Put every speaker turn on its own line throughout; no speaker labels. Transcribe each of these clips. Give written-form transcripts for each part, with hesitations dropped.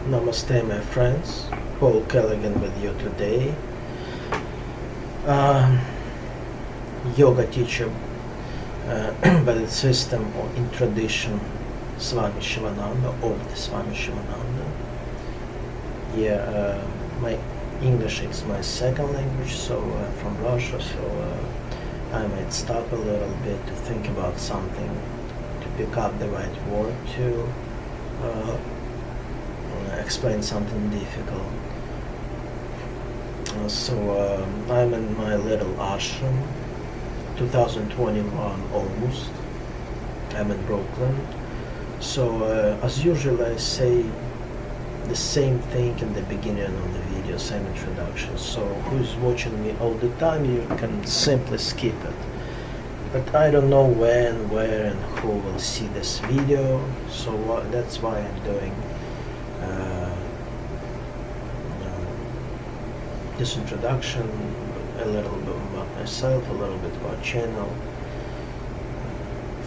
Namaste, my friends. Pavel Kalagin with you today. Yoga teacher by the system or in tradition Swami Sivananda, of the Swami Sivananda. My English is my second language, so from Russia, so I might stop a little bit to think about something, to pick up the right word to explain something difficult. I'm in my little ashram, 2021 almost. I'm in Brooklyn. So as usual I say the same thing in the beginning of the video, same introduction. So who's watching me all the time, you can simply skip it. But I don't know when, where and who will see this video, so that's why I'm doing this introduction, a little bit about myself, a little bit about channel.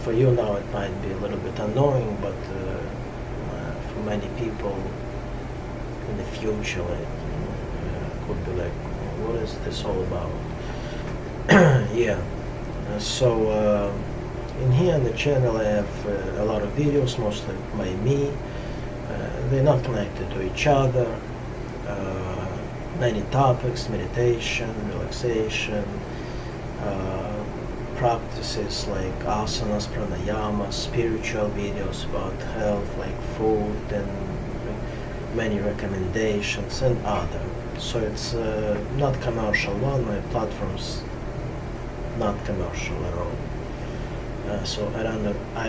For you now it might be a little bit annoying, but for many people in the future it could be like, what is this all about? In here on the channel I have a lot of videos, mostly by me. They're not connected to each other. Many topics: meditation, relaxation, practices like asanas, pranayamas, spiritual videos about health like food, and many recommendations and other. So it's not commercial one, my platform's not commercial at all. So I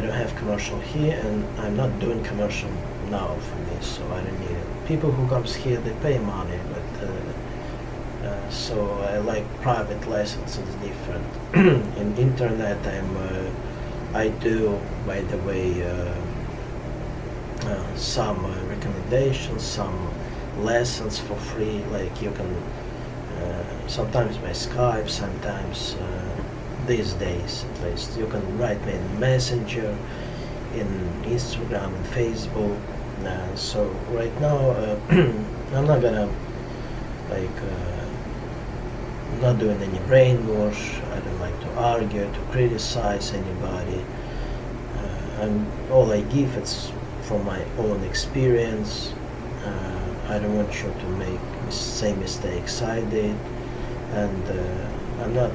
don't have commercial here, and I'm not doing commercial now for me, so I don't need it. People who comes here, they pay money, but so I like private lessons, it's different. In internet I do, by the way, some recommendations, some lessons for free, like you can sometimes by Skype, sometimes these days at least you can write me in Messenger, in Instagram and Facebook. So right now I'm not gonna not doing any brainwash. I don't like to argue, to criticize anybody. And all I give, it's from my own experience. I don't want you to make same mistakes I did, and I'm not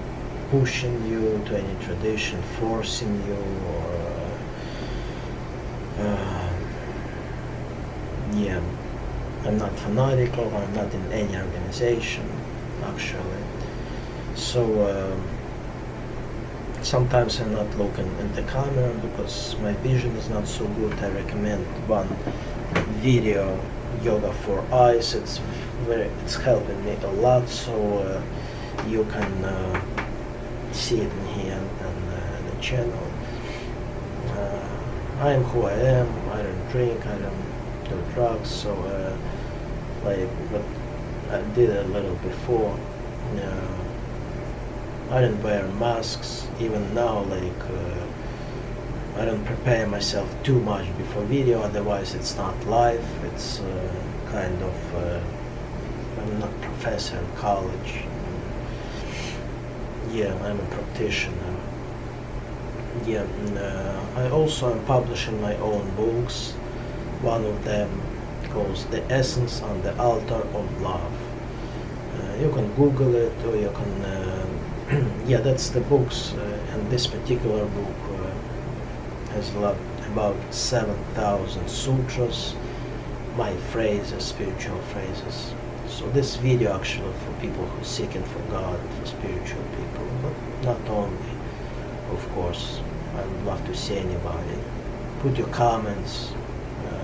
pushing you to any tradition, forcing you, or I'm not fanatical, I'm not in any organization actually. So sometimes I'm not looking in the camera because my vision is not so good. I recommend one video, yoga for eyes. It's helping me a lot, so you can see it in here on the channel. I am who I am. I don't drink, I don't do drugs, so but I did a little before. I don't wear masks even now. I don't prepare myself too much before video, otherwise it's not live. It's kind of I'm not professor in college. I'm a practitioner. I also am publishing my own books. One of them calls The Essence on the Altar of Love. You can Google it, or you can that's the books, and this particular book has about 7,000 sutras, my phrases, spiritual phrases. So this video actually for people who are seeking for God, for spiritual people, but not only, of course. I would love to see anybody. Put your comments,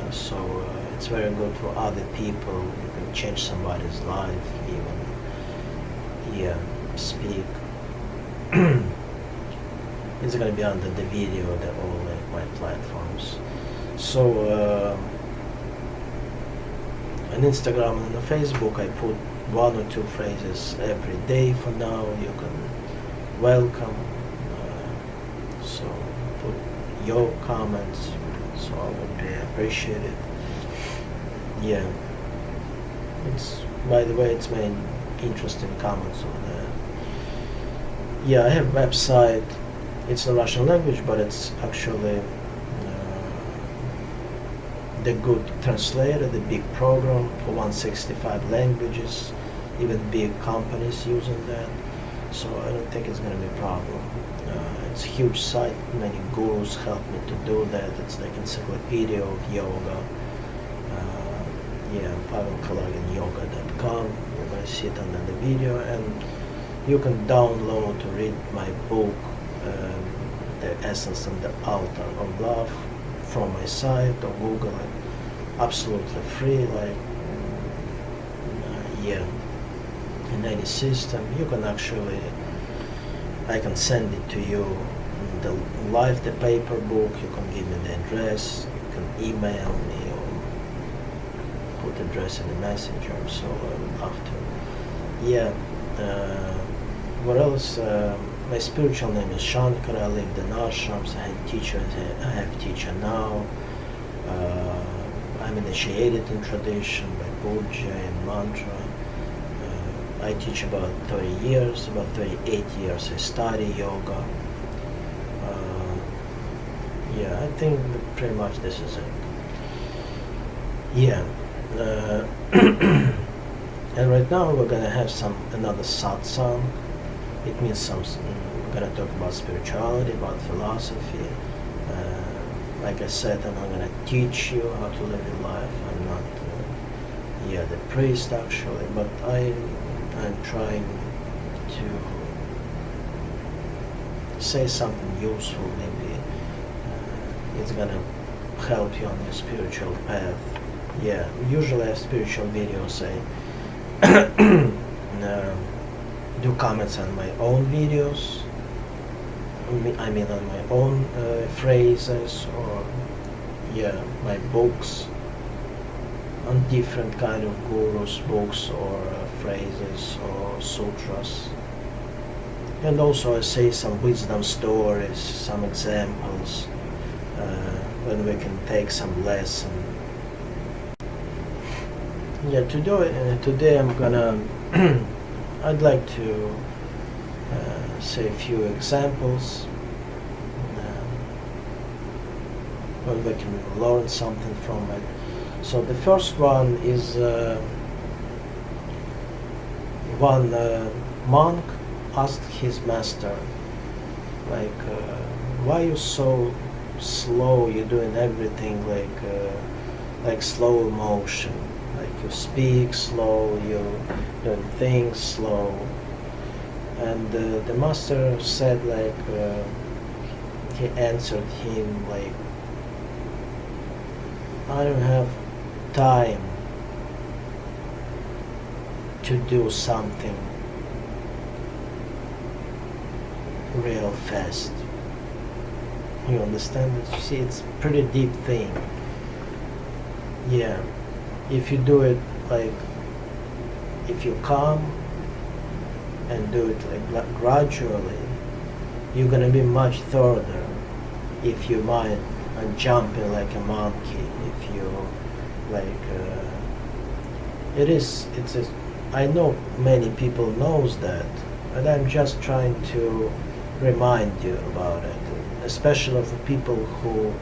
it's very good for other people. You can change somebody's life, even speak. It's going to be under the video, all my platforms. So on Instagram and on Facebook I put one or two phrases every day for now. You can welcome, so put your comments, so I would be appreciated. Yeah. It's, by the way, it's made interesting comments on that. Yeah, I have a website. It's in Russian language, but it's actually the good translator, the big program for 165 languages, even big companies using that. So I don't think it's going to be a problem. It's a huge site. Many gurus help me to do that. It's like encyclopedia of yoga. Yeah, pavelkalagin yoga.com. You're going to see it under the video, and you can download to read my book, The Essence and the Altar of Love, from my site or Google it. Absolutely free, like yeah, in any system. You can actually, I can send it to you the paper book. You can give me the address, you can email me or put address in the messenger, so I would love to. Yeah, what else? My spiritual name is Sankara. I lived in ashrams. I have teacher now. I'm initiated in tradition by puja and mantra. I teach about 30 years, about 38 years I study yoga. Yeah, I think that pretty much this is it. Yeah. And right now we're gonna have another satsang. It means we're gonna talk about spirituality, about philosophy. Like I said, I'm not gonna teach you how to live your life. I'm not, the priest actually, but I'm trying to say something useful. Maybe it's gonna help you on your spiritual path. Yeah, usually I have spiritual videos. I do comments on my own videos. I mean on my own phrases, or my books, on different kind of gurus' books or phrases or sutras. And also I say some wisdom stories, some examples, when we can take some lesson. Yeah, today I'm gonna I'd like to say a few examples when we can learn something from it. So the first one is one monk asked his master, like, why you so slow? You're doing everything like slow motion. Like you speak slow, you doing things slow. And the master said, like, he answered him like, I don't have time to do something real fast. You understand? You see, it's a pretty deep thing. Yeah, if you do it like, if you come and do it like gradually, you're gonna be much further. If you mind jumping like a monkey, if you like, I know many people knows that, but I'm just trying to remind you about it, especially for people who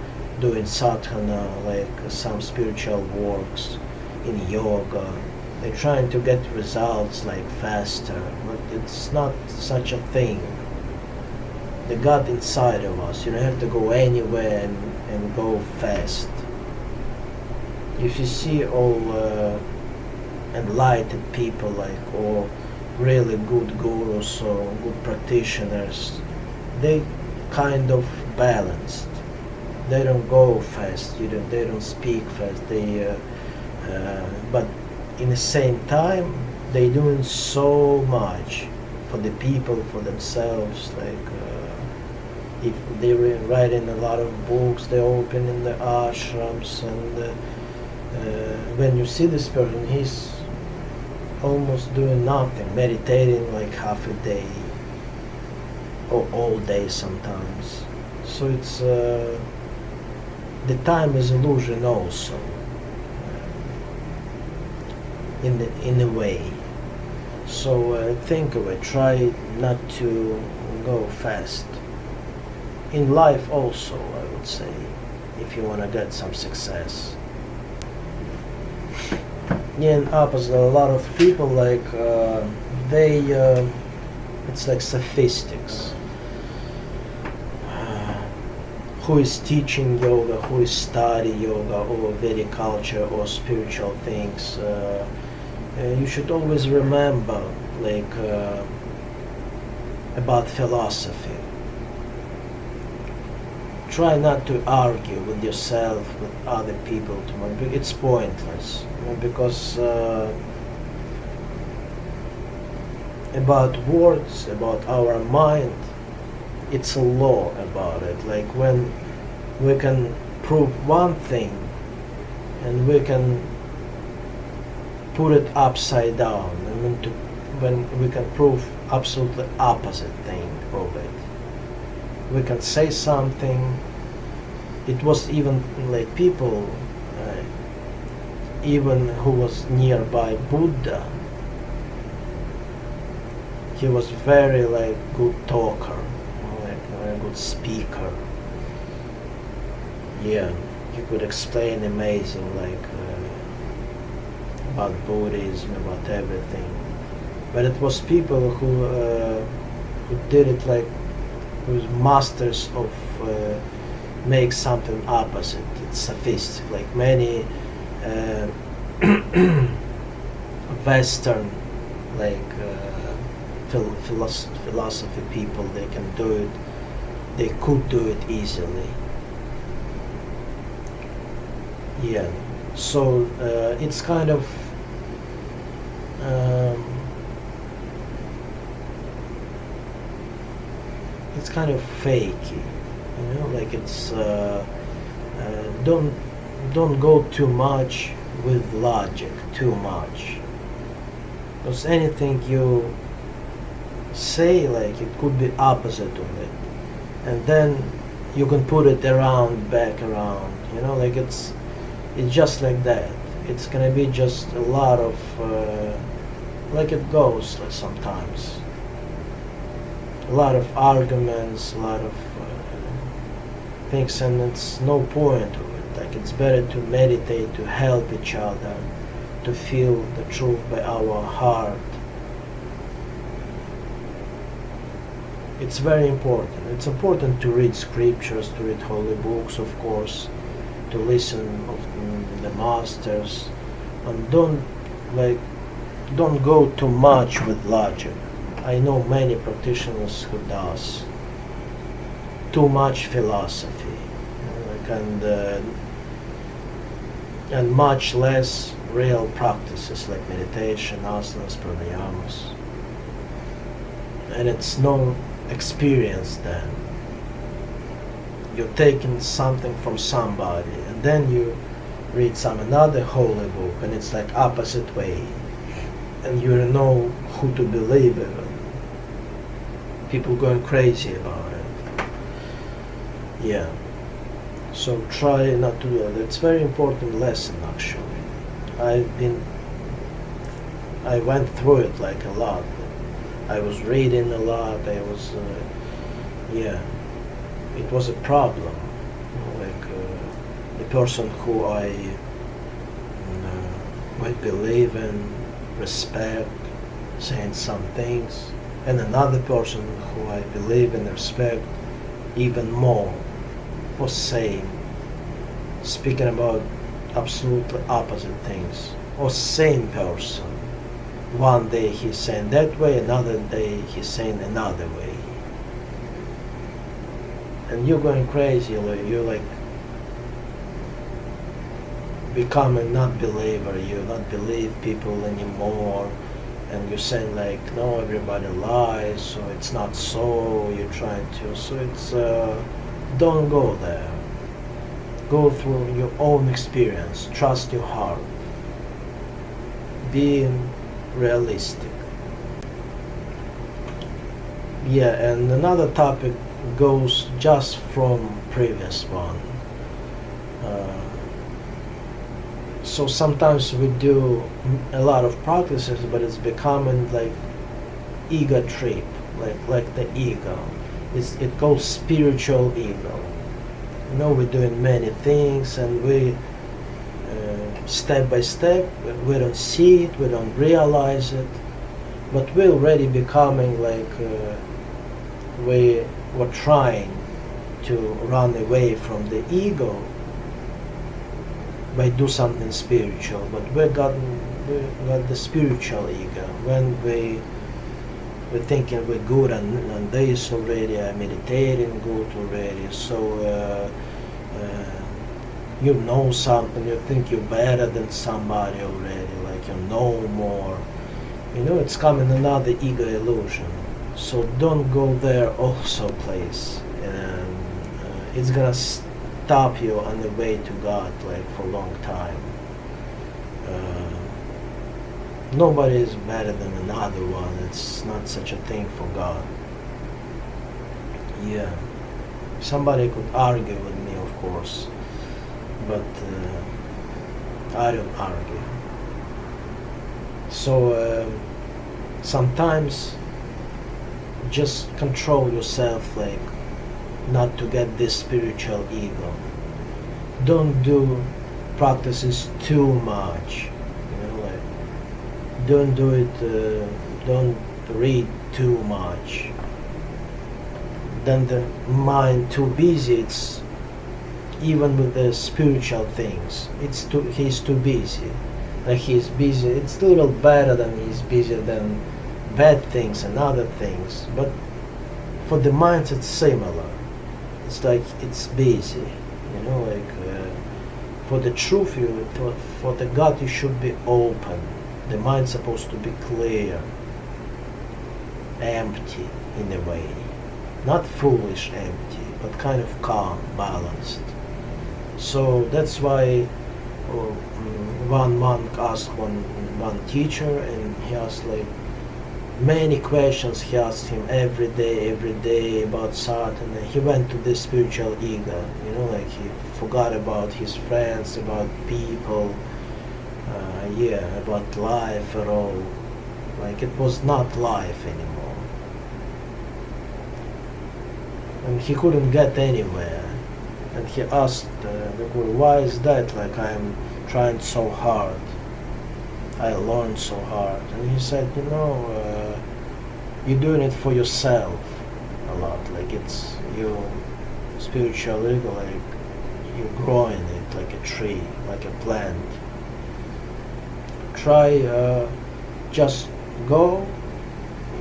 doing sadhana, like some spiritual works in yoga. They're trying to get results like faster, but it's not such a thing. The God inside of us, you don't have to go anywhere and go fast. If you see all enlightened people, like, or really good gurus or good practitioners, they kind of balanced. They don't go fast. They don't speak fast. But in the same time, they doing so much for the people, for themselves. Like, if they're writing a lot of books, they open in the ashrams, and when you see this person, he's almost doing nothing, meditating like half a day or all day sometimes. So it's the time is illusion also. in a way. So think of it. Try not to go fast. In life also, I would say, if you want to get some success. Yeah, in opposite, a lot of people it's like sophistics. Who is teaching yoga, who is studying yoga, or Vedic culture, or spiritual things. You should always remember, about philosophy. Try not to argue with yourself, with other people too much. It's pointless, because about words, about our mind, it's a law about it. Like when we can prove one thing and we can put it upside down, when we can prove absolutely opposite thing of it. We can say something. It was even like people, even who was nearby Buddha, he was very good talker, very good speaker. Yeah, he could explain amazing about Buddhism, about everything. But it was people who did it who was masters of make something opposite. It's sophisticated. Like many Western philosophy people, they can do it. They could do it easily. Yeah. So it's kind of fakey, it's don't go too much with logic, too much, because anything you say, it could be opposite of it, and then you can put it back around, it's just like that. It's gonna be just a lot of it goes sometimes. A lot of arguments, a lot of things, and it's no point of it. It's better to meditate, to help each other, to feel the truth by our heart. It's very important. It's important to read scriptures, to read holy books, of course, to listen of the masters, and don't go too much with logic. I know many practitioners who does too much philosophy, and much less real practices like meditation, asanas, pranayamas, and it's no experience then. You're taking something from somebody, and then you read another holy book, and it's opposite way, and you don't know who to believe in. People going crazy about it. Yeah. So try not to do that. It's very important lesson actually. I went through it a lot. I was reading a lot. I was, it was a problem. The person who I believe in, respect, saying some things, and another person who I believe and respect even more was saying, speaking about absolutely opposite things, or same person. One day he's saying that way, another day he's saying another way. And you're going crazy, you're become a non-believer, you don't believe people anymore, and you're saying no, everybody lies, so it's not so, you're trying to, so it's, don't go there. Go through your own experience, trust your heart, being realistic. Yeah, and another topic goes just from previous one. So sometimes we do a lot of practices, but it's becoming like ego trip, like the ego. It goes spiritual ego. You know, we're doing many things, and we step by step, we don't see it, we don't realize it, but we're already becoming like we're trying to run away from the ego by do something spiritual, but we got the spiritual ego. When we're thinking we're good on this already, I'm meditating good already, so you know something, you think you're better than somebody already, like you know more. You know, it's coming another ego illusion. So don't go there also, please. And it's gonna stop you on the way to God, like for a long time. Nobody is better than another one. It's not such a thing for God. Yeah. Somebody could argue with me, of course, but I don't argue. So sometimes just control yourself, like not to get this spiritual ego. Don't do practices too much, you know, like don't do it, don't read too much. Then the mind too busy, it's even with the spiritual things, he's too busy. Like he's busy, it's a little better than he's busier than bad things and other things, but for the minds it's similar. It's like it's busy, you know, like for the truth, for the God, you should be open. The mind's supposed to be clear, empty in a way, not foolish empty, but kind of calm, balanced. So that's why one monk asked one teacher, and he asked like many questions. He asked him every day about Satan. And he went to this spiritual ego, you know, like he forgot about his friends, about people, about life at all. Like it was not life anymore. And he couldn't get anywhere. And he asked the Guru, why is that? Like I'm trying so hard. I learned so hard. And he said, you know, you're doing it for yourself a lot. Like it's you, spiritual ego, like you're growing it like a tree, like a plant. Try, just go.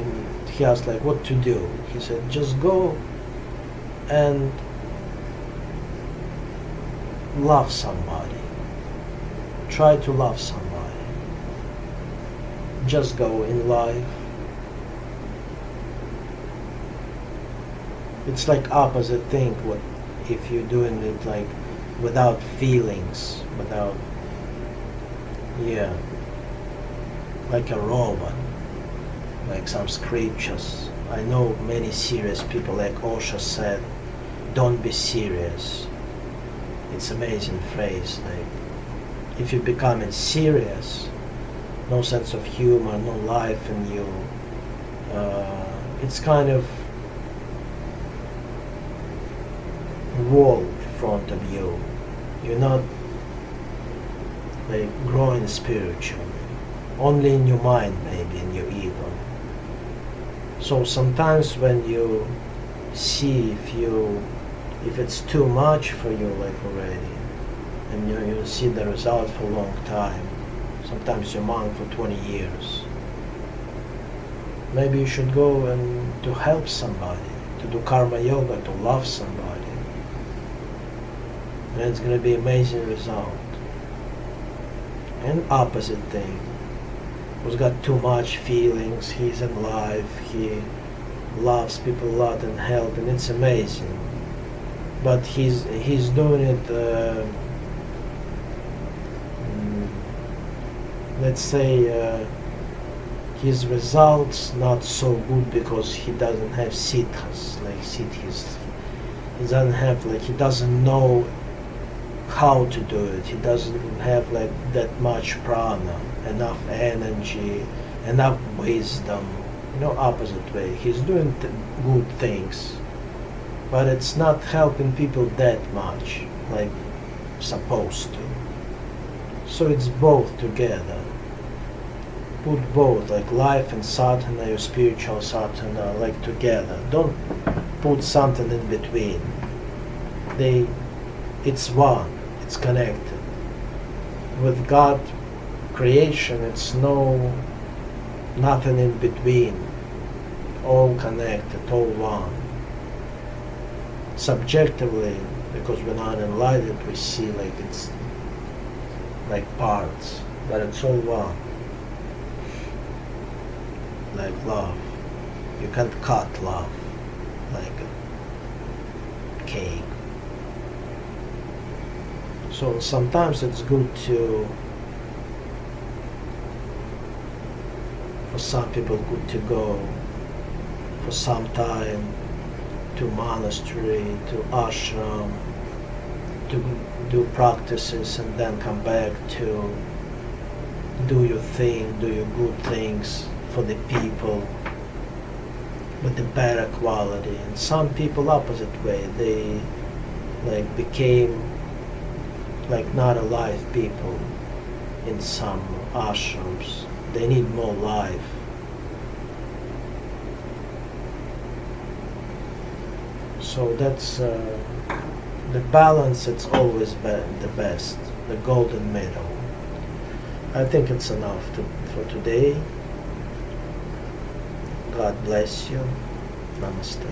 And he asked like what to do. He said, just go and love somebody. Try to love somebody. Just go in life. It's like opposite thing. What if you're doing it like without feelings, without, like a robot, like some scriptures. I know many serious people, like Osho said, don't be serious. It's amazing phrase. Like if you become serious, no sense of humor, no life in you, it's kind of wall in front of you. You're not like growing spiritually, only in your mind, maybe in your ego. So sometimes when you see if it's too much for you, like already, and you see the result for a long time, sometimes you're monk for 20 years, maybe you should go and to help somebody, to do karma yoga, to love somebody, and it's going to be amazing result. And opposite thing, who's got too much feelings, he's in life, he loves people a lot and help, and it's amazing, but he's doing it, let's say his results not so good because he doesn't have siddhas, like siddhis. He doesn't have, like, he doesn't know how to do it. He doesn't have like that much prana, enough energy, enough wisdom. Opposite way. He's doing good things, but it's not helping people that much, like supposed to. So it's both together. Put both, like life and sadhana, your spiritual sadhana, like together. Don't put something in between. It's one, it's connected. With God creation, it's nothing in between. All connected, all one. Subjectively, because we're not enlightened, we see like it's like parts, but it's all one. Like love. You can't cut love like a cake. So sometimes it's good for some people, good to go for some time to monastery, to ashram, to do practices and then come back to do your thing, do your good things for the people with the better quality. And some people opposite way, they like became like not alive people in some ashrams. They need more life. So that's the balance. It's always the best, the golden middle. I think it's enough for today. God bless you. Namaste.